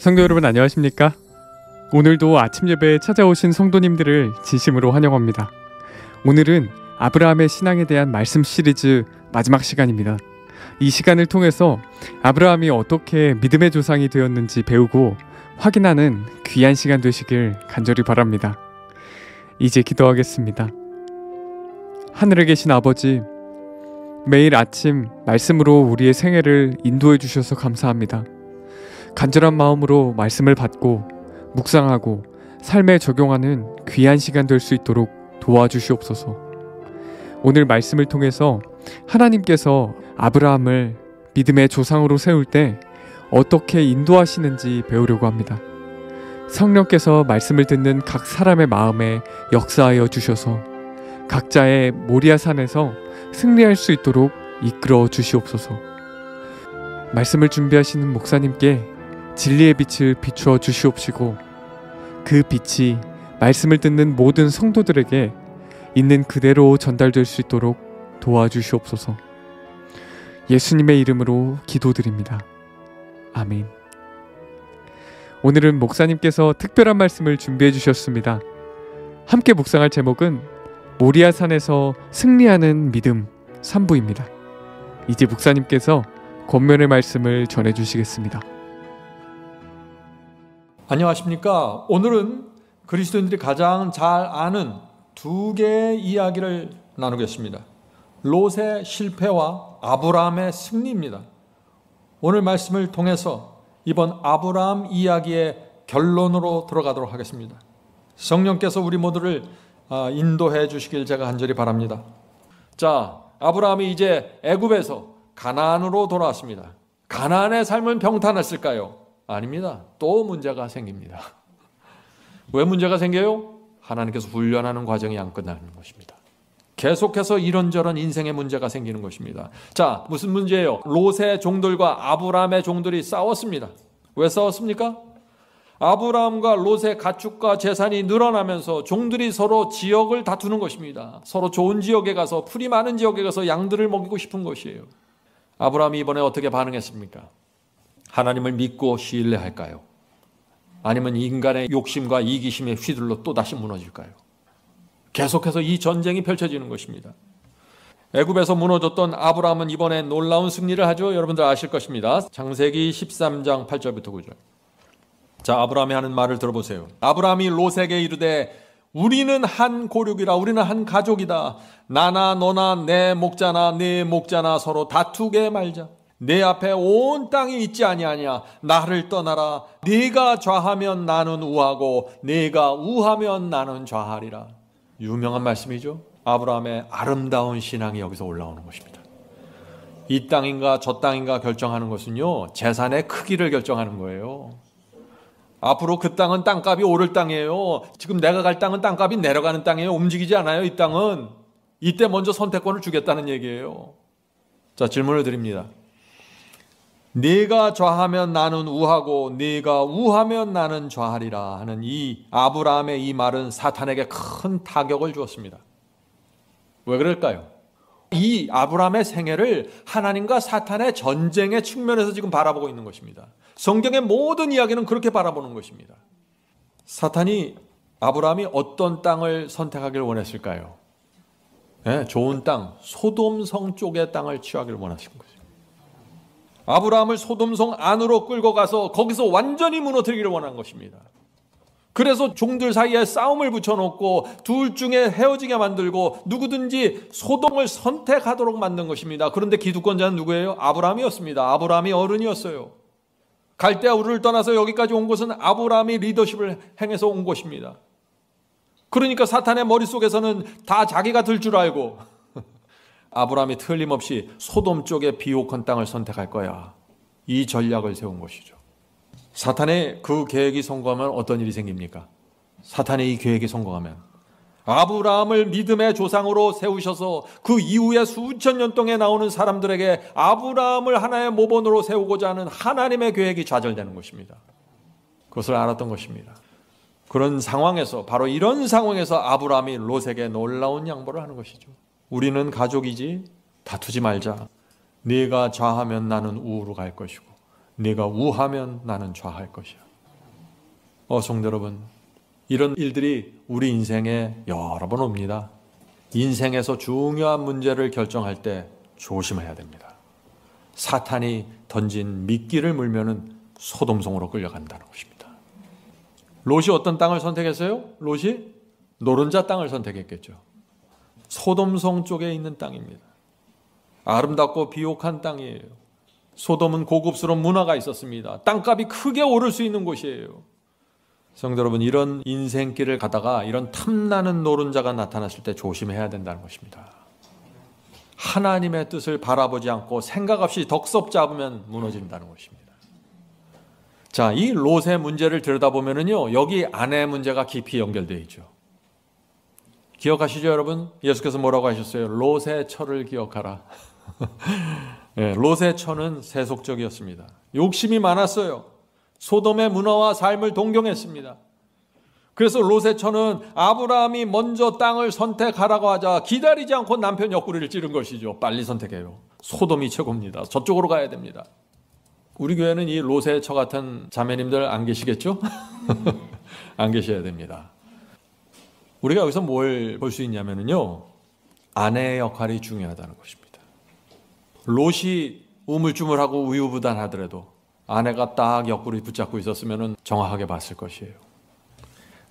성도 여러분 안녕하십니까? 오늘도 아침 예배에 찾아오신 성도님들을 진심으로 환영합니다. 오늘은 아브라함의 신앙에 대한 말씀 시리즈 마지막 시간입니다. 이 시간을 통해서 아브라함이 어떻게 믿음의 조상이 되었는지 배우고 확인하는 귀한 시간 되시길 간절히 바랍니다. 이제 기도하겠습니다. 하늘에 계신 아버지, 매일 아침 말씀으로 우리의 생애를 인도해 주셔서 감사합니다. 간절한 마음으로 말씀을 받고 묵상하고 삶에 적용하는 귀한 시간 될 수 있도록 도와주시옵소서. 오늘 말씀을 통해서 하나님께서 아브라함을 믿음의 조상으로 세울 때 어떻게 인도하시는지 배우려고 합니다. 성령께서 말씀을 듣는 각 사람의 마음에 역사하여 주셔서 각자의 모리아 산에서 승리할 수 있도록 이끌어 주시옵소서. 말씀을 준비하시는 목사님께 진리의 빛을 비추어 주시옵시고 그 빛이 말씀을 듣는 모든 성도들에게 있는 그대로 전달될 수 있도록 도와주시옵소서. 예수님의 이름으로 기도드립니다. 아멘. 오늘은 목사님께서 특별한 말씀을 준비해 주셨습니다. 함께 묵상할 제목은 모리아 산에서 승리하는 믿음 3부입니다. 이제 목사님께서 권면의 말씀을 전해 주시겠습니다. 안녕하십니까? 오늘은 그리스도인들이 가장 잘 아는 두 개의 이야기를 나누겠습니다. 롯의 실패와 아브라함의 승리입니다. 오늘 말씀을 통해서 이번 아브라함 이야기의 결론으로 들어가도록 하겠습니다. 성령께서 우리 모두를 인도해 주시길 제가 간절히 바랍니다. 자, 아브라함이 이제 애굽에서 가나안으로 돌아왔습니다. 가나안의 삶은 평탄했을까요? 아닙니다. 또 문제가 생깁니다. 왜 문제가 생겨요? 하나님께서 훈련하는 과정이 안 끝나는 것입니다. 계속해서 이런저런 인생의 문제가 생기는 것입니다. 자, 무슨 문제예요? 롯의 종들과 아브라함의 종들이 싸웠습니다. 왜 싸웠습니까? 아브라함과 롯의 가축과 재산이 늘어나면서 종들이 서로 지역을 다투는 것입니다. 서로 좋은 지역에 가서, 풀이 많은 지역에 가서 양들을 먹이고 싶은 것이에요. 아브라함이 이번에 어떻게 반응했습니까? 하나님을 믿고 신뢰할까요? 아니면 인간의 욕심과 이기심에 휘둘러 또다시 무너질까요? 계속해서 이 전쟁이 펼쳐지는 것입니다. 애굽에서 무너졌던 아브라함은 이번에 놀라운 승리를 하죠. 여러분들 아실 것입니다. 창세기 13장 8절부터 9절. 자, 아브라함이 하는 말을 들어보세요. 아브라함이 롯에게 이르되 우리는 한 고륙이라, 우리는 한 가족이다. 나나 너나 내 목자나 네 목자나 서로 다투게 말자. 내 앞에 온 땅이 있지 아니하냐. 나를 떠나라. 네가 좌하면 나는 우하고 네가 우하면 나는 좌하리라. 유명한 말씀이죠. 아브라함의 아름다운 신앙이 여기서 올라오는 것입니다. 이 땅인가 저 땅인가 결정하는 것은요, 재산의 크기를 결정하는 거예요. 앞으로 그 땅은 땅값이 오를 땅이에요. 지금 내가 갈 땅은 땅값이 내려가는 땅이에요. 움직이지 않아요. 이 땅은. 이때 먼저 선택권을 주겠다는 얘기예요. 자, 질문을 드립니다. 네가 좌하면 나는 우하고 네가 우하면 나는 좌하리라 하는 이 아브라함의 이 말은 사탄에게 큰 타격을 주었습니다. 왜 그럴까요? 이 아브라함의 생애를 하나님과 사탄의 전쟁의 측면에서 지금 바라보고 있는 것입니다. 성경의 모든 이야기는 그렇게 바라보는 것입니다. 사탄이 아브라함이 어떤 땅을 선택하기를 원했을까요? 네, 좋은 땅, 소돔성 쪽의 땅을 취하기를 원하신 거죠. 아브라함을 소돔성 안으로 끌고 가서 거기서 완전히 무너뜨리기를 원한 것입니다. 그래서 종들 사이에 싸움을 붙여놓고 둘 중에 헤어지게 만들고 누구든지 소돔을 선택하도록 만든 것입니다. 그런데 기득권자는 누구예요? 아브라함이었습니다. 아브라함이 어른이었어요. 갈대아 우르를 떠나서 여기까지 온 것은 아브라함이 리더십을 행해서 온 것입니다. 그러니까 사탄의 머릿속에서는 다 자기가 들 줄 알고 아브라함이 틀림없이 소돔 쪽의 비옥한 땅을 선택할 거야. 이 전략을 세운 것이죠. 사탄의 그 계획이 성공하면 어떤 일이 생깁니까? 사탄의 이 계획이 성공하면 아브라함을 믿음의 조상으로 세우셔서 그 이후에 수천 년 동안 나오는 사람들에게 아브라함을 하나의 모본으로 세우고자 하는 하나님의 계획이 좌절되는 것입니다. 그것을 알았던 것입니다. 그런 상황에서, 바로 이런 상황에서 아브라함이 롯에게 놀라운 양보를 하는 것이죠. 우리는 가족이지 다투지 말자. 네가 좌하면 나는 우로 갈 것이고 네가 우하면 나는 좌할 것이야. 성도 여러분, 이런 일들이 우리 인생에 여러 번 옵니다. 인생에서 중요한 문제를 결정할 때 조심해야 됩니다. 사탄이 던진 미끼를 물면은 소돔성으로 끌려간다는 것입니다. 롯이 어떤 땅을 선택했어요? 롯이 노른자 땅을 선택했겠죠. 소돔성 쪽에 있는 땅입니다. 아름답고 비옥한 땅이에요. 소돔은 고급스러운 문화가 있었습니다. 땅값이 크게 오를 수 있는 곳이에요. 성도 여러분, 이런 인생길을 가다가 이런 탐나는 노른자가 나타났을 때 조심해야 된다는 것입니다. 하나님의 뜻을 바라보지 않고 생각 없이 덕섭 잡으면 무너진다는 것입니다. 자, 이 롯의 문제를 들여다보면요, 여기 아내의 문제가 깊이 연결되어 있죠. 기억하시죠, 여러분? 예수께서 뭐라고 하셨어요? 롯의 처를 기억하라. 네, 롯의 처는 세속적이었습니다. 욕심이 많았어요. 소돔의 문화와 삶을 동경했습니다. 그래서 롯의 처는 아브라함이 먼저 땅을 선택하라고 하자 기다리지 않고 남편 옆구리를 찌른 것이죠. 빨리 선택해요. 소돔이 최고입니다. 저쪽으로 가야 됩니다. 우리 교회는 이 롯의 처 같은 자매님들 안 계시겠죠? 안 계셔야 됩니다. 우리가 여기서 뭘 볼 수 있냐면요, 아내의 역할이 중요하다는 것입니다. 롯이 우물쭈물하고 우유부단하더라도 아내가 딱 옆구리 붙잡고 있었으면 정확하게 봤을 것이에요.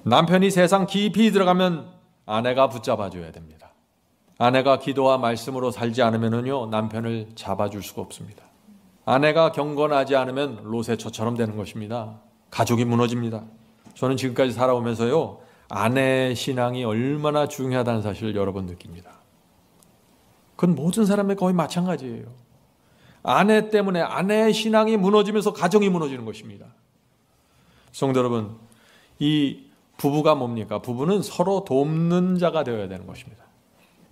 남편이 세상 깊이 들어가면 아내가 붙잡아줘야 됩니다. 아내가 기도와 말씀으로 살지 않으면요, 남편을 잡아줄 수가 없습니다. 아내가 경건하지 않으면 롯의 처처럼 되는 것입니다. 가족이 무너집니다. 저는 지금까지 살아오면서요, 아내의 신앙이 얼마나 중요하다는 사실을 여러 번 느낍니다. 그건 모든 사람의 거의 마찬가지예요. 아내 때문에 아내의 신앙이 무너지면서 가정이 무너지는 것입니다. 성도 여러분, 이 부부가 뭡니까? 부부는 서로 돕는 자가 되어야 되는 것입니다.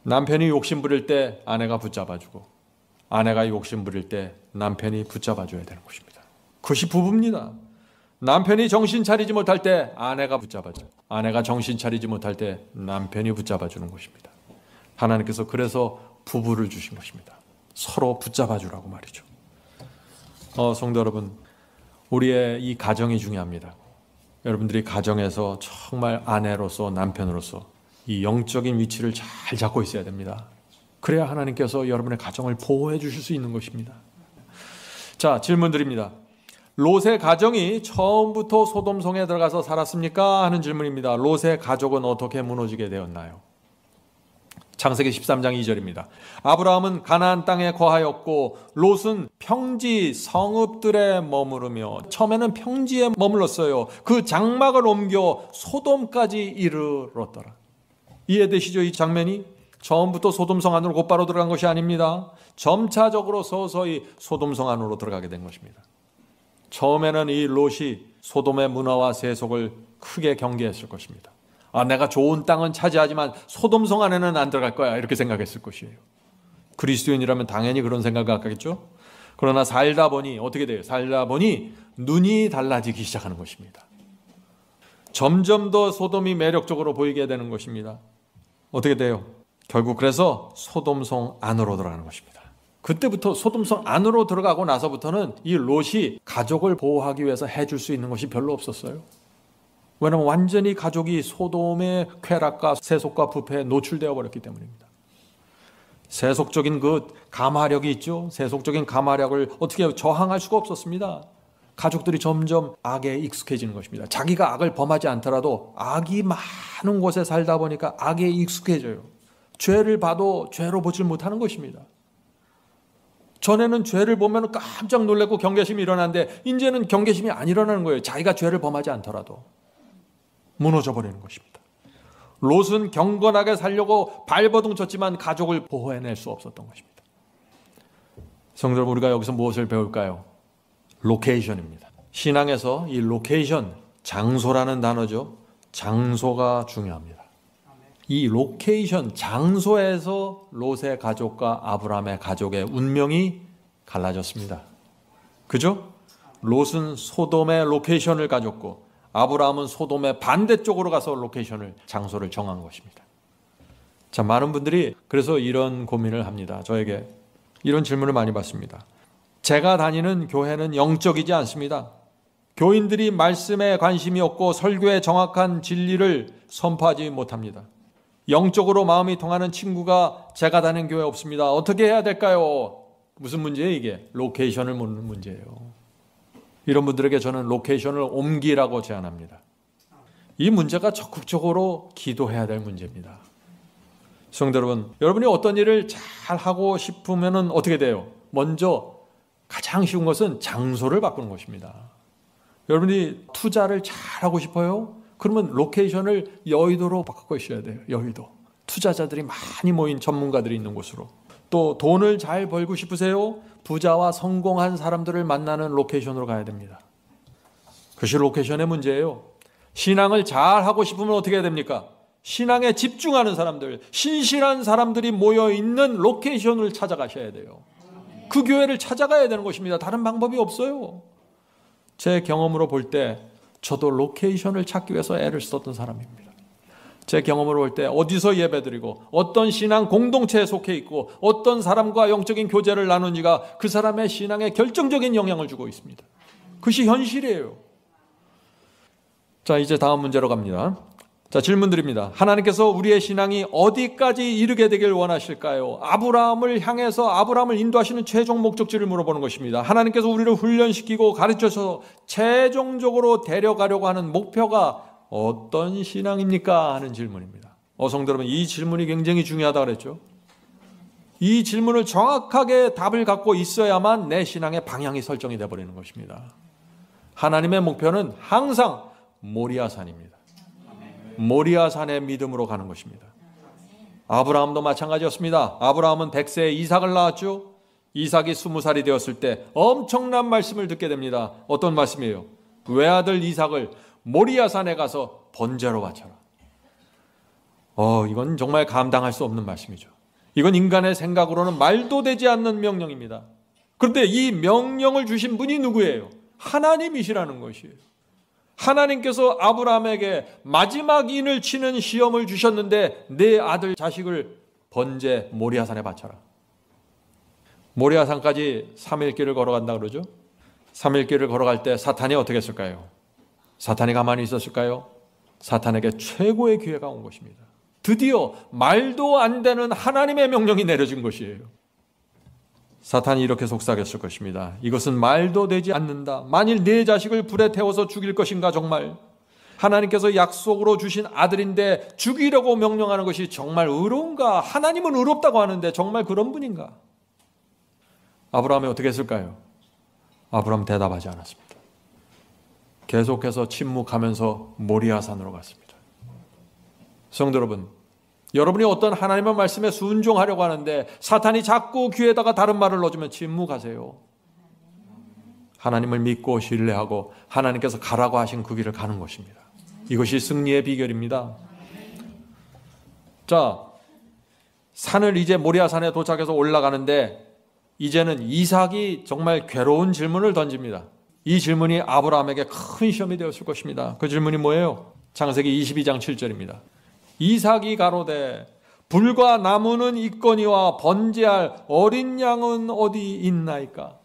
남편이 욕심 부릴 때 아내가 붙잡아주고, 아내가 욕심 부릴 때 남편이 붙잡아줘야 되는 것입니다. 그것이 부부입니다. 남편이 정신 차리지 못할 때 아내가 붙잡아줘, 아내가 정신 차리지 못할 때 남편이 붙잡아주는 것입니다. 하나님께서 그래서 부부를 주신 것입니다. 서로 붙잡아주라고 말이죠. 성도 여러분, 우리의 이 가정이 중요합니다. 여러분들이 가정에서 정말 아내로서 남편으로서 이 영적인 위치를 잘 잡고 있어야 됩니다. 그래야 하나님께서 여러분의 가정을 보호해 주실 수 있는 것입니다. 자, 질문 드립니다. 롯의 가정이 처음부터 소돔성에 들어가서 살았습니까? 하는 질문입니다. 롯의 가족은 어떻게 무너지게 되었나요? 창세기 13장 2절입니다. 아브라함은 가나안 땅에 거하였고 롯은 평지 성읍들에 머무르며, 처음에는 평지에 머물렀어요. 그 장막을 옮겨 소돔까지 이르렀더라. 이해되시죠? 이 장면이 처음부터 소돔성 안으로 곧바로 들어간 것이 아닙니다. 점차적으로 서서히 소돔성 안으로 들어가게 된 것입니다. 처음에는 이 롯이 소돔의 문화와 세속을 크게 경계했을 것입니다. 내가 좋은 땅은 차지하지만 소돔성 안에는 안 들어갈 거야, 이렇게 생각했을 것이에요. 그리스도인이라면 당연히 그런 생각을 갖겠죠. 그러나 살다 보니 어떻게 돼요? 살다 보니 눈이 달라지기 시작하는 것입니다. 점점 더 소돔이 매력적으로 보이게 되는 것입니다. 어떻게 돼요? 결국 그래서 소돔성 안으로 들어가는 것입니다. 그때부터 소돔성 안으로 들어가고 나서부터는 이 롯이 가족을 보호하기 위해서 해줄 수 있는 것이 별로 없었어요. 왜냐하면 완전히 가족이 소돔의 쾌락과 세속과 부패에 노출되어 버렸기 때문입니다. 세속적인 그 감화력이 있죠. 세속적인 감화력을 어떻게 저항할 수가 없었습니다. 가족들이 점점 악에 익숙해지는 것입니다. 자기가 악을 범하지 않더라도 악이 많은 곳에 살다 보니까 악에 익숙해져요. 죄를 봐도 죄로 보질 못하는 것입니다. 전에는 죄를 보면 깜짝 놀랐고 경계심이 일어나는데 이제는 경계심이 안 일어나는 거예요. 자기가 죄를 범하지 않더라도 무너져 버리는 것입니다. 롯은 경건하게 살려고 발버둥 쳤지만 가족을 보호해낼 수 없었던 것입니다. 성도 여러분, 우리가 여기서 무엇을 배울까요? 로케이션입니다. 신앙에서 이 로케이션, 장소라는 단어죠. 장소가 중요합니다. 이 로케이션, 장소에서 롯의 가족과 아브라함의 가족의 운명이 갈라졌습니다. 그죠? 롯은 소돔의 로케이션을 가졌고 아브라함은 소돔의 반대쪽으로 가서 로케이션을, 장소를 정한 것입니다. 자, 많은 분들이 그래서 이런 고민을 합니다. 저에게 이런 질문을 많이 받습니다. 제가 다니는 교회는 영적이지 않습니다. 교인들이 말씀에 관심이 없고 설교에 정확한 진리를 선포하지 못합니다. 영적으로 마음이 통하는 친구가 제가 다니는 교회 없습니다. 어떻게 해야 될까요? 무슨 문제예요 이게? 로케이션을 묻는 문제예요. 이런 분들에게 저는 로케이션을 옮기라고 제안합니다. 이 문제가 적극적으로 기도해야 될 문제입니다. 성도 여러분, 여러분이 어떤 일을 잘 하고 싶으면 어떻게 돼요? 먼저 가장 쉬운 것은 장소를 바꾸는 것입니다. 여러분이 투자를 잘 하고 싶어요? 그러면 로케이션을 여의도로 바꾸셔야 돼요. 여의도. 투자자들이 많이 모인 전문가들이 있는 곳으로. 또 돈을 잘 벌고 싶으세요? 부자와 성공한 사람들을 만나는 로케이션으로 가야 됩니다. 그것이 로케이션의 문제예요. 신앙을 잘 하고 싶으면 어떻게 해야 됩니까? 신앙에 집중하는 사람들, 신실한 사람들이 모여있는 로케이션을 찾아가셔야 돼요. 그 교회를 찾아가야 되는 것입니다. 다른 방법이 없어요. 제 경험으로 볼 때 저도 로케이션을 찾기 위해서 애를 썼던 사람입니다. 제 경험으로 볼 때 어디서 예배드리고 어떤 신앙 공동체에 속해 있고 어떤 사람과 영적인 교제를 나누니가 그 사람의 신앙에 결정적인 영향을 주고 있습니다. 그것이 현실이에요. 자, 이제 다음 문제로 갑니다. 자, 질문 드립니다. 하나님께서 우리의 신앙이 어디까지 이르게 되길 원하실까요? 아브라함을 향해서 아브라함을 인도하시는 최종 목적지를 물어보는 것입니다. 하나님께서 우리를 훈련시키고 가르쳐서 최종적으로 데려가려고 하는 목표가 어떤 신앙입니까? 하는 질문입니다. 성도 여러분, 이 질문이 굉장히 중요하다고 그랬죠. 이 질문을 정확하게 답을 갖고 있어야만 내 신앙의 방향이 설정이 되어버리는 것입니다. 하나님의 목표는 항상 모리아산입니다. 모리아산의 믿음으로 가는 것입니다. 아브라함도 마찬가지였습니다. 아브라함은 100세에 이삭을 낳았죠. 이삭이 20살이 되었을 때 엄청난 말씀을 듣게 됩니다. 어떤 말씀이에요? 외아들 이삭을 모리아산에 가서 번제로 바쳐라. 이건 정말 감당할 수 없는 말씀이죠. 이건 인간의 생각으로는 말도 되지 않는 명령입니다. 그런데 이 명령을 주신 분이 누구예요? 하나님이시라는 것이에요. 하나님께서 아브라함에게 마지막 인을 치는 시험을 주셨는데 내 아들 자식을 번제 모리아산에 바쳐라. 모리아산까지 3일 길을 걸어간다 그러죠. 3일 길을 걸어갈 때 사탄이 어떻게 했을까요? 사탄이 가만히 있었을까요? 사탄에게 최고의 기회가 온 것입니다. 드디어 말도 안 되는 하나님의 명령이 내려진 것이에요. 사탄이 이렇게 속삭였을 것입니다. 이것은 말도 되지 않는다. 만일 네 자식을 불에 태워서 죽일 것인가 정말? 하나님께서 약속으로 주신 아들인데 죽이려고 명령하는 것이 정말 의로운가? 하나님은 의롭다고 하는데 정말 그런 분인가? 아브라함이 어떻게 했을까요? 아브라함 대답하지 않았습니다. 계속해서 침묵하면서 모리아산으로 갔습니다. 성도 여러분, 여러분이 어떤 하나님의 말씀에 순종하려고 하는데 사탄이 자꾸 귀에다가 다른 말을 넣어주면 침묵하세요. 하나님을 믿고 신뢰하고 하나님께서 가라고 하신 그 길을 가는 것입니다. 이것이 승리의 비결입니다. 자, 산을 이제 모리아산에 도착해서 올라가는데 이제는 이삭이 정말 괴로운 질문을 던집니다. 이 질문이 아브라함에게 큰 시험이 되었을 것입니다. 그 질문이 뭐예요? 창세기 22장 7절입니다. 이삭이 가로되 불과 나무는 있거니와 번제할 어린 양은 어디 있나이까?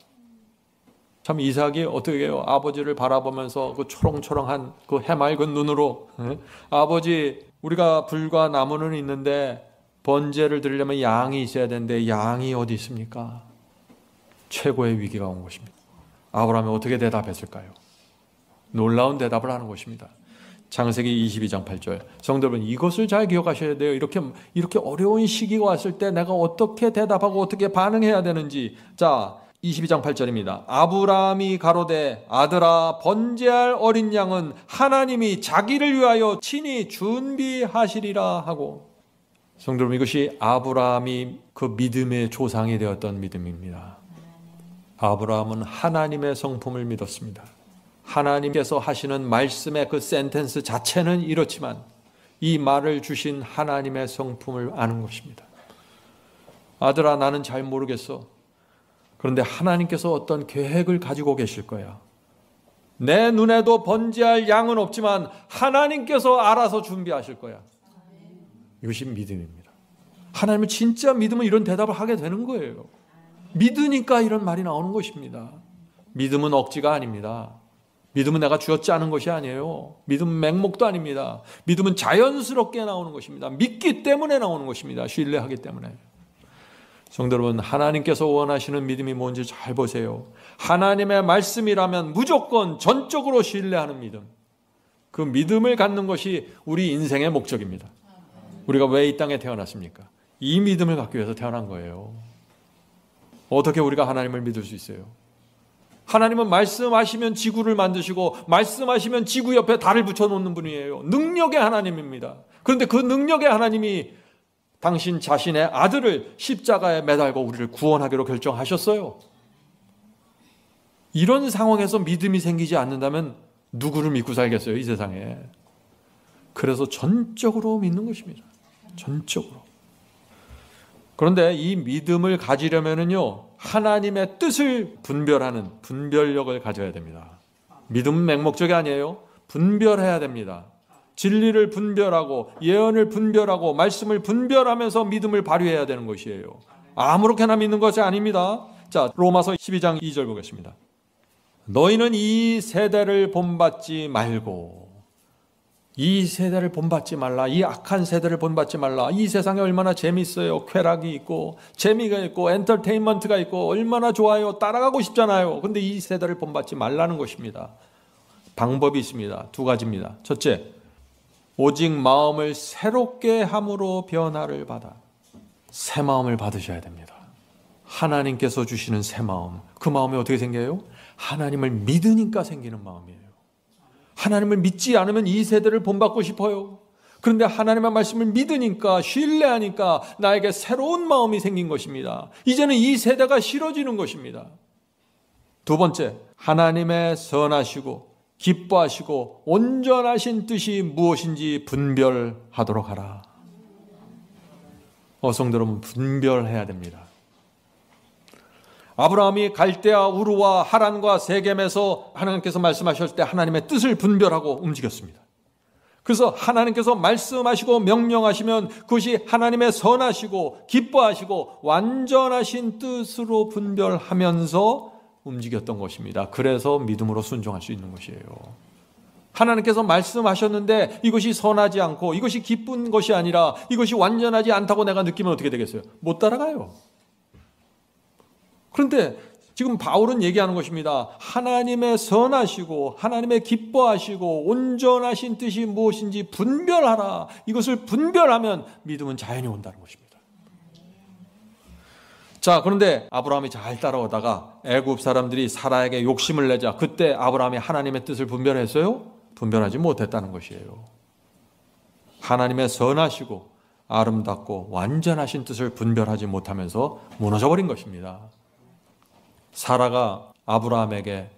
참 이삭이 어떻게 해요? 아버지를 바라보면서 그 초롱초롱한 그 해맑은 눈으로 아버지 우리가 불과 나무는 있는데 번제를 드리려면 양이 있어야 되는데 양이 어디 있습니까? 최고의 위기가 온 것입니다. 아브라함이 어떻게 대답했을까요? 놀라운 대답을 하는 것입니다. 창세기 22장 8절. 성도 여러분, 이것을 잘 기억하셔야 돼요. 이렇게 어려운 시기가 왔을 때 내가 어떻게 대답하고 어떻게 반응해야 되는지. 자, 22장 8절입니다. 아브라함이 가로되 아들아 번제할 어린 양은 하나님이 자기를 위하여 친히 준비하시리라 하고. 성도 여러분, 이것이 아브라함이 그 믿음의 조상이 되었던 믿음입니다. 아브라함은 하나님의 성품을 믿었습니다. 하나님께서 하시는 말씀의 그 센텐스 자체는 이렇지만 이 말을 주신 하나님의 성품을 아는 것입니다. 아들아, 나는 잘 모르겠어. 그런데 하나님께서 어떤 계획을 가지고 계실 거야. 내 눈에도 번제할 양은 없지만 하나님께서 알아서 준비하실 거야. 이것이 믿음입니다. 하나님은 진짜 믿으면 이런 대답을 하게 되는 거예요. 믿으니까 이런 말이 나오는 것입니다. 믿음은 억지가 아닙니다. 믿음은 내가 쥐어짜 하는 것이 아니에요. 믿음은 맹목도 아닙니다. 믿음은 자연스럽게 나오는 것입니다. 믿기 때문에 나오는 것입니다. 신뢰하기 때문에. 성도 여러분, 하나님께서 원하시는 믿음이 뭔지 잘 보세요. 하나님의 말씀이라면 무조건 전적으로 신뢰하는 믿음. 그 믿음을 갖는 것이 우리 인생의 목적입니다. 우리가 왜 이 땅에 태어났습니까? 이 믿음을 갖기 위해서 태어난 거예요. 어떻게 우리가 하나님을 믿을 수 있어요? 하나님은 말씀하시면 지구를 만드시고 말씀하시면 지구 옆에 달을 붙여놓는 분이에요. 능력의 하나님입니다. 그런데 그 능력의 하나님이 당신 자신의 아들을 십자가에 매달고 우리를 구원하기로 결정하셨어요. 이런 상황에서 믿음이 생기지 않는다면 누구를 믿고 살겠어요, 이 세상에. 그래서 전적으로 믿는 것입니다. 전적으로. 그런데 이 믿음을 가지려면요, 하나님의 뜻을 분별하는 분별력을 가져야 됩니다. 믿음은 맹목적이 아니에요. 분별해야 됩니다. 진리를 분별하고 예언을 분별하고 말씀을 분별하면서 믿음을 발휘해야 되는 것이에요. 아무렇게나 믿는 것이 아닙니다. 자, 로마서 12장 2절 보겠습니다. 너희는 이 세대를 본받지 말고, 이 세대를 본받지 말라. 이 악한 세대를 본받지 말라. 이 세상에 얼마나 재미있어요. 쾌락이 있고 재미가 있고 엔터테인먼트가 있고 얼마나 좋아요. 따라가고 싶잖아요. 근데 이 세대를 본받지 말라는 것입니다. 방법이 있습니다. 두 가지입니다. 첫째, 오직 마음을 새롭게 함으로 변화를 받아. 새 마음을 받으셔야 됩니다. 하나님께서 주시는 새 마음. 그 마음이 어떻게 생겨요? 하나님을 믿으니까 생기는 마음이에요. 하나님을 믿지 않으면 이 세대를 본받고 싶어요. 그런데 하나님의 말씀을 믿으니까, 신뢰하니까 나에게 새로운 마음이 생긴 것입니다. 이제는 이 세대가 싫어지는 것입니다. 두 번째, 하나님의 선하시고 기뻐하시고 온전하신 뜻이 무엇인지 분별하도록 하라. 성도 여러분, 분별해야 됩니다. 아브라함이 갈대아, 우르와 하란과 세겜에서 하나님께서 말씀하실 때 하나님의 뜻을 분별하고 움직였습니다. 그래서 하나님께서 말씀하시고 명령하시면 그것이 하나님의 선하시고 기뻐하시고 완전하신 뜻으로 분별하면서 움직였던 것입니다. 그래서 믿음으로 순종할 수 있는 것이에요. 하나님께서 말씀하셨는데 이것이 선하지 않고 이것이 기쁜 것이 아니라 이것이 완전하지 않다고 내가 느끼면 어떻게 되겠어요? 못 따라가요. 그런데 지금 바울은 얘기하는 것입니다. 하나님의 선하시고 하나님의 기뻐하시고 온전하신 뜻이 무엇인지 분별하라. 이것을 분별하면 믿음은 자연히 온다는 것입니다. 자, 그런데 아브라함이 잘 따라오다가 애굽 사람들이 사라에게 욕심을 내자 그때 아브라함이 하나님의 뜻을 분별했어요? 분별하지 못했다는 것이에요. 하나님의 선하시고 아름답고 완전하신 뜻을 분별하지 못하면서 무너져버린 것입니다. 사라가 아브라함에게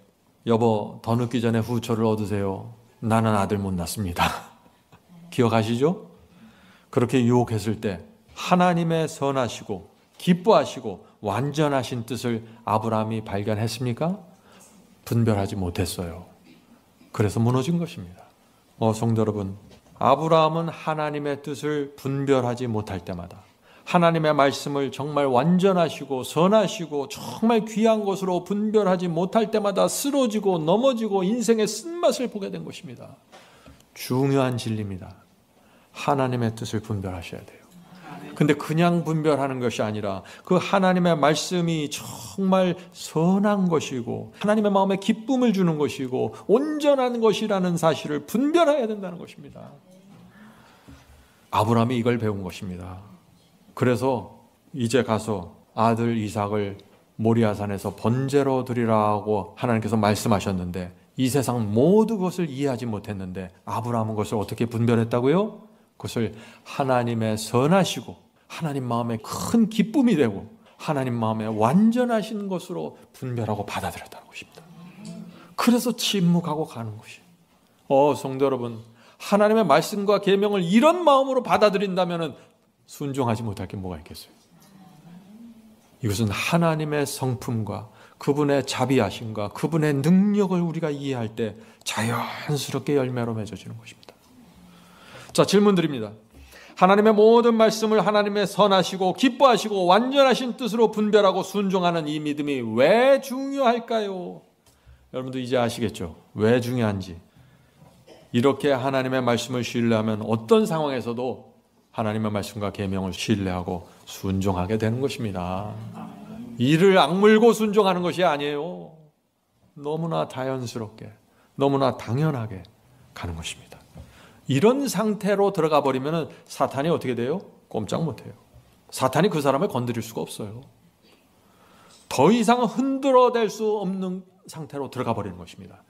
여보 더 늦기 전에 후처를 얻으세요. 나는 아들 못 낳습니다. 기억하시죠? 그렇게 유혹했을 때 하나님의 선하시고 기뻐하시고 완전하신 뜻을 아브라함이 발견했습니까? 분별하지 못했어요. 그래서 무너진 것입니다. 성도 여러분, 아브라함은 하나님의 뜻을 분별하지 못할 때마다 하나님의 말씀을 정말 완전하시고 선하시고 정말 귀한 것으로 분별하지 못할 때마다 쓰러지고 넘어지고 인생의 쓴맛을 보게 된 것입니다. 중요한 진리입니다. 하나님의 뜻을 분별하셔야 돼요. 근데 그냥 분별하는 것이 아니라 그 하나님의 말씀이 정말 선한 것이고 하나님의 마음에 기쁨을 주는 것이고 온전한 것이라는 사실을 분별해야 된다는 것입니다. 아브라함이 이걸 배운 것입니다. 그래서 이제 가서 아들 이삭을 모리아산에서 번제로 드리라고 하나님께서 말씀하셨는데 이 세상 모든 것을 이해하지 못했는데 아브라함은 그것을 어떻게 분별했다고요? 그것을 하나님의 선하시고 하나님 마음에 큰 기쁨이 되고 하나님 마음에 완전하신 것으로 분별하고 받아들였다는 것입니다. 그래서 침묵하고 가는 것이에요. 성도 여러분, 하나님의 말씀과 계명을 이런 마음으로 받아들인다면 순종하지 못할 게 뭐가 있겠어요? 이것은 하나님의 성품과 그분의 자비하심과 그분의 능력을 우리가 이해할 때 자연스럽게 열매로 맺어지는 것입니다. 자, 질문 드립니다. 하나님의 모든 말씀을 하나님의 선하시고 기뻐하시고 완전하신 뜻으로 분별하고 순종하는 이 믿음이 왜 중요할까요? 여러분도 이제 아시겠죠? 왜 중요한지. 이렇게 하나님의 말씀을 신뢰하면 어떤 상황에서도 하나님의 말씀과 계명을 신뢰하고 순종하게 되는 것입니다. 이를 악물고 순종하는 것이 아니에요. 너무나 자연스럽게, 너무나 당연하게 가는 것입니다. 이런 상태로 들어가 버리면 사탄이 어떻게 돼요? 꼼짝 못해요. 사탄이 그 사람을 건드릴 수가 없어요. 더 이상 흔들어댈 수 없는 상태로 들어가 버리는 것입니다.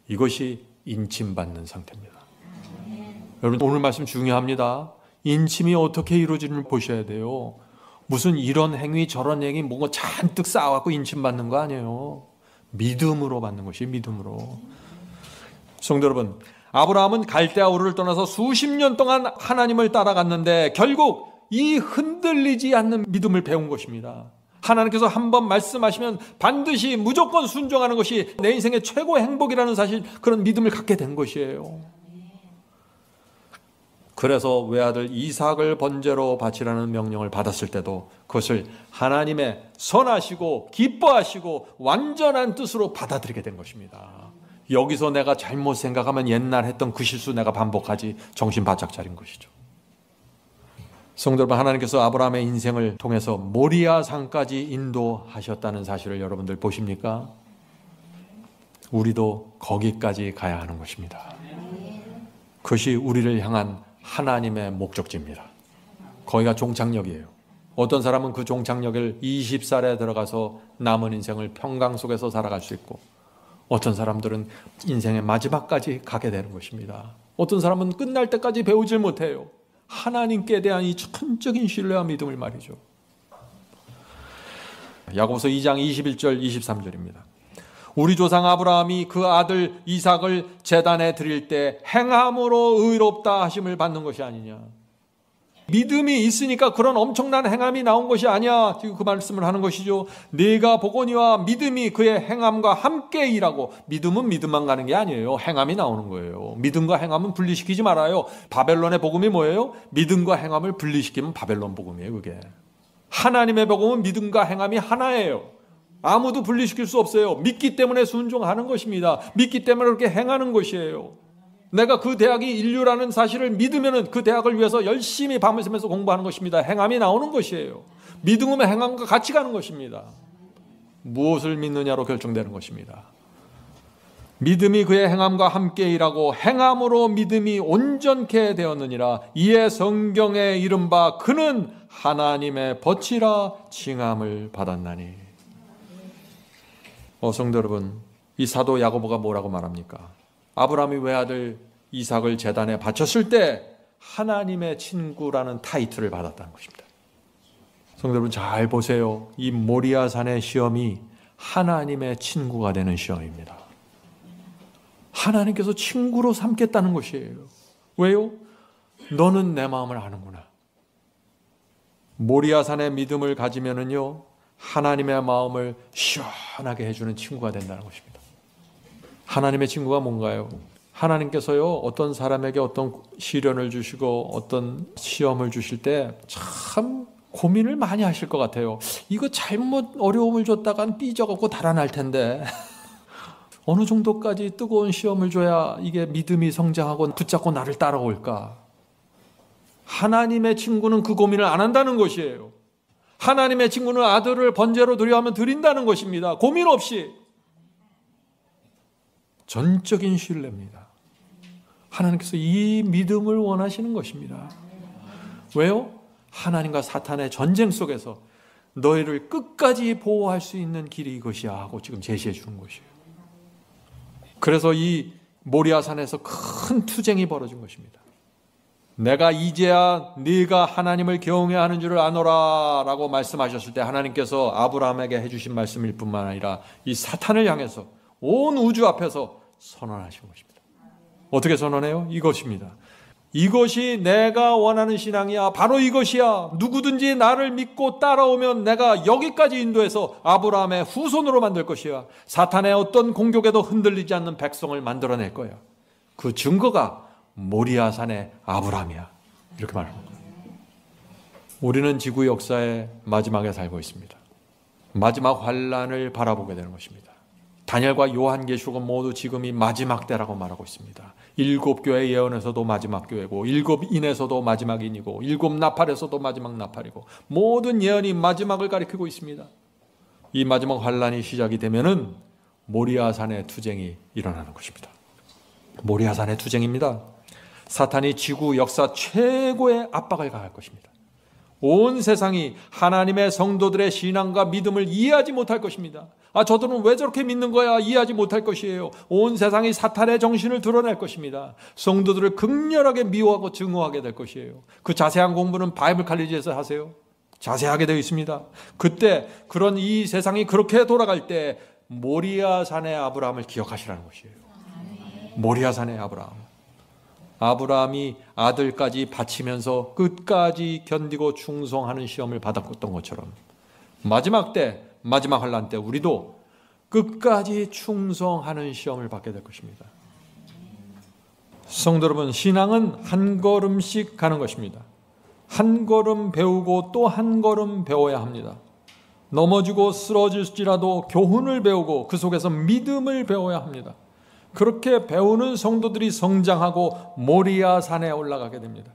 이것이 인침받는 상태입니다. 여러분, 오늘 말씀 중요합니다. 인침이 어떻게 이루어지는지 보셔야 돼요. 무슨 이런 행위 저런 행위 뭔가 잔뜩 쌓아갖고 인침받는 거 아니에요. 믿음으로 받는 것이 믿음으로. 성도 여러분, 아브라함은 갈대아 우르를 떠나서 수십 년 동안 하나님을 따라갔는데 결국 이 흔들리지 않는 믿음을 배운 것입니다. 하나님께서 한번 말씀하시면 반드시 무조건 순종하는 것이 내 인생의 최고 행복이라는 사실, 그런 믿음을 갖게 된 것이에요. 그래서 외아들 이삭을 번제로 바치라는 명령을 받았을 때도 그것을 하나님의 선하시고 기뻐하시고 완전한 뜻으로 받아들이게 된 것입니다. 여기서 내가 잘못 생각하면 옛날 했던 그 실수 내가 반복하지, 정신 바짝 차린 것이죠. 성도 여러분, 하나님께서 아브라함의 인생을 통해서 모리아 산까지 인도하셨다는 사실을 여러분들 보십니까? 우리도 거기까지 가야 하는 것입니다. 그것이 우리를 향한 하나님의 목적지입니다. 거기가 종착역이에요. 어떤 사람은 그 종착역을 20살에 들어가서 남은 인생을 평강 속에서 살아갈 수 있고, 어떤 사람들은 인생의 마지막까지 가게 되는 것입니다. 어떤 사람은 끝날 때까지 배우질 못해요. 하나님께 대한 이 천적인 신뢰와 믿음을 말이죠. 야고보서 2장 21절 23절입니다. 우리 조상 아브라함이 그 아들 이삭을 제단에 드릴 때 행함으로 의롭다 하심을 받는 것이 아니냐. 믿음이 있으니까 그런 엄청난 행함이 나온 것이 아니야. 지금 그 말씀을 하는 것이죠. 네가 보거니와 믿음이 그의 행함과 함께 일하고. 믿음은 믿음만 가는 게 아니에요. 행함이 나오는 거예요. 믿음과 행함은 분리시키지 말아요. 바벨론의 복음이 뭐예요? 믿음과 행함을 분리시키면 바벨론 복음이에요. 그게 하나님의 복음은 믿음과 행함이 하나예요. 아무도 분리시킬 수 없어요. 믿기 때문에 순종하는 것입니다. 믿기 때문에 그렇게 행하는 것이에요. 내가 그 대학이 인류라는 사실을 믿으면 그 대학을 위해서 열심히 밤을 새면서 공부하는 것입니다. 행함이 나오는 것이에요. 믿음은 행함과 같이 가는 것입니다. 무엇을 믿느냐로 결정되는 것입니다. 믿음이 그의 행함과 함께 일하고 행함으로 믿음이 온전케 되었느니라. 이에 성경에 이른바 그는 하나님의 벗이라 칭함을 받았나니. 성도 여러분, 이 사도 야고보가 뭐라고 말합니까? 아브라함이 외아들 이삭을 제단에 바쳤을 때 하나님의 친구라는 타이틀을 받았다는 것입니다. 성도 여러분, 잘 보세요. 이 모리아산의 시험이 하나님의 친구가 되는 시험입니다. 하나님께서 친구로 삼겠다는 것이에요. 왜요? 너는 내 마음을 아는구나. 모리아산의 믿음을 가지면은요, 하나님의 마음을 시원하게 해주는 친구가 된다는 것입니다. 하나님의 친구가 뭔가요? 하나님께서요, 어떤 사람에게 어떤 시련을 주시고 어떤 시험을 주실 때 참 고민을 많이 하실 것 같아요. 이거 잘못 어려움을 줬다간 삐져갖고 달아날 텐데 어느 정도까지 뜨거운 시험을 줘야 이게 믿음이 성장하고 붙잡고 나를 따라올까? 하나님의 친구는 그 고민을 안 한다는 것이에요. 하나님의 친구는 아들을 번제로 드려 하면 드린다는 것입니다. 고민 없이. 전적인 신뢰입니다. 하나님께서 이 믿음을 원하시는 것입니다. 왜요? 하나님과 사탄의 전쟁 속에서 너희를 끝까지 보호할 수 있는 길이 이것이야 하고 지금 제시해 주는 것이에요. 그래서 이 모리아산에서 큰 투쟁이 벌어진 것입니다. 내가 이제야 네가 하나님을 경외해야 하는 줄을 아노라 라고 말씀하셨을 때 하나님께서 아브라함에게 해주신 말씀일 뿐만 아니라 이 사탄을 향해서 온 우주 앞에서 선언하신 것입니다. 어떻게 선언해요? 이것입니다. 이것이 내가 원하는 신앙이야. 바로 이것이야. 누구든지 나를 믿고 따라오면 내가 여기까지 인도해서 아브라함의 후손으로 만들 것이야. 사탄의 어떤 공격에도 흔들리지 않는 백성을 만들어낼 거야. 그 증거가 모리아산의 아브라함이야. 이렇게 말합니다. 우리는 지구 역사의 마지막에 살고 있습니다. 마지막 환란을 바라보게 되는 것입니다. 다니엘과 요한계시록은 모두 지금이 마지막 때라고 말하고 있습니다. 7교회 예언에서도 마지막 교회고 7인에서도 마지막 인이고 7나팔에서도 마지막 나팔이고 모든 예언이 마지막을 가리키고 있습니다. 이 마지막 환란이 시작이 되면은 모리아산의 투쟁이 일어나는 것입니다. 모리아산의 투쟁입니다. 사탄이 지구 역사 최고의 압박을 가할 것입니다. 온 세상이 하나님의 성도들의 신앙과 믿음을 이해하지 못할 것입니다. 저들은 왜 저렇게 믿는 거야? 이해하지 못할 것이에요. 온 세상이 사탄의 정신을 드러낼 것입니다. 성도들을 극렬하게 미워하고 증오하게 될 것이에요. 그 자세한 공부는 바이블 칼리지에서 하세요. 자세하게 되어 있습니다. 그때 그런 이 세상이 그렇게 돌아갈 때 모리아산의 아브라함을 기억하시라는 것이에요. 모리아산의 아브라함. 아브라함이 아들까지 바치면서 끝까지 견디고 충성하는 시험을 받았던 것처럼 마지막 때, 마지막 환란 때 우리도 끝까지 충성하는 시험을 받게 될 것입니다. 성도 여러분, 신앙은 한 걸음씩 가는 것입니다. 한 걸음 배우고 또 한 걸음 배워야 합니다. 넘어지고 쓰러질지라도 교훈을 배우고 그 속에서 믿음을 배워야 합니다. 그렇게 배우는 성도들이 성장하고 모리아산에 올라가게 됩니다.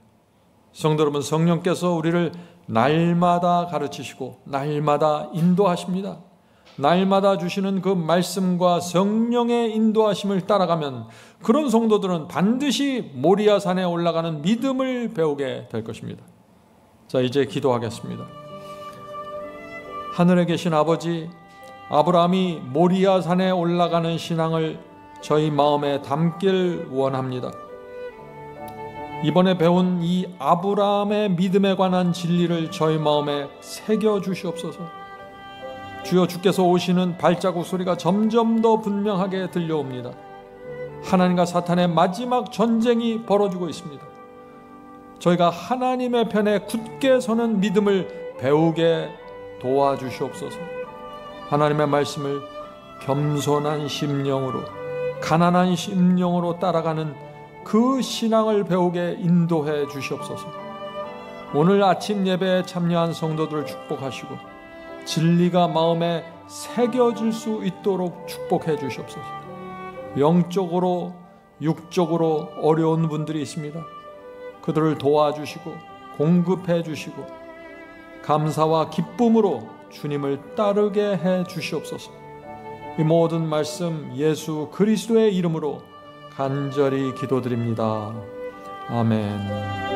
성도 여러분, 성령께서 우리를 날마다 가르치시고 날마다 인도하십니다. 날마다 주시는 그 말씀과 성령의 인도하심을 따라가면 그런 성도들은 반드시 모리아산에 올라가는 믿음을 배우게 될 것입니다. 자, 이제 기도하겠습니다. 하늘에 계신 아버지, 아브라함이 모리아산에 올라가는 신앙을 저희 마음에 담길 원합니다. 이번에 배운 이 아브라함의 믿음에 관한 진리를 저희 마음에 새겨 주시옵소서. 주여, 주께서 오시는 발자국 소리가 점점 더 분명하게 들려옵니다. 하나님과 사탄의 마지막 전쟁이 벌어지고 있습니다. 저희가 하나님의 편에 굳게 서는 믿음을 배우게 도와주시옵소서. 하나님의 말씀을 겸손한 심령으로, 가난한 심령으로 따라가는 그 신앙을 배우게 인도해 주시옵소서. 오늘 아침 예배에 참여한 성도들을 축복하시고 진리가 마음에 새겨질 수 있도록 축복해 주시옵소서. 영적으로 육적으로 어려운 분들이 있습니다. 그들을 도와주시고 공급해 주시고 감사와 기쁨으로 주님을 따르게 해 주시옵소서. 이 모든 말씀 예수 그리스도의 이름으로 간절히 기도드립니다. 아멘.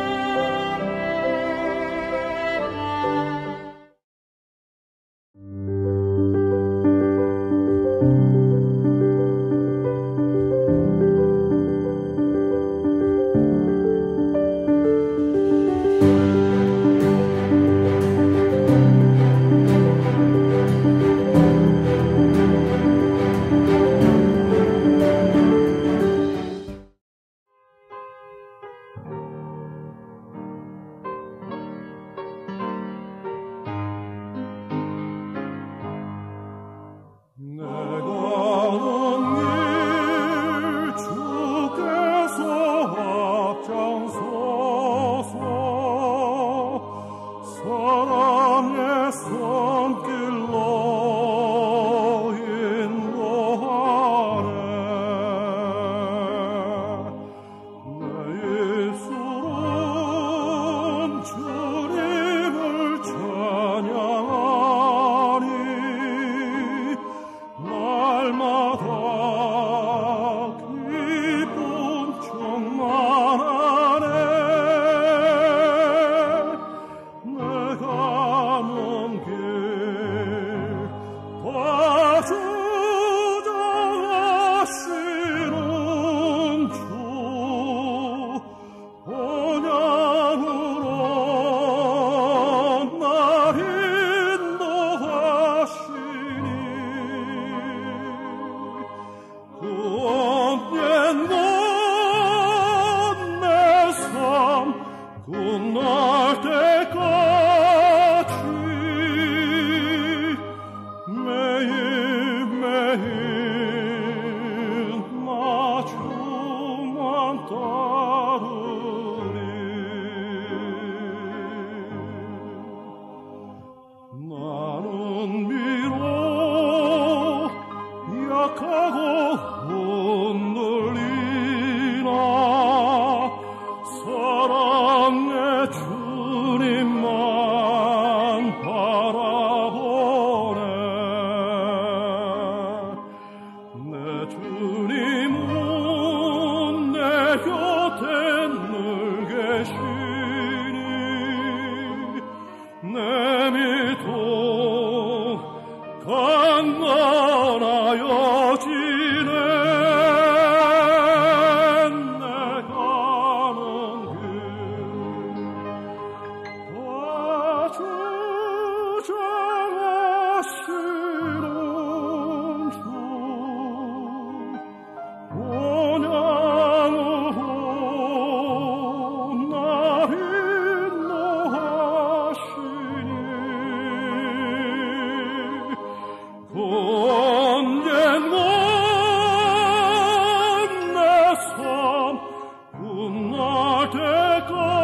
때까지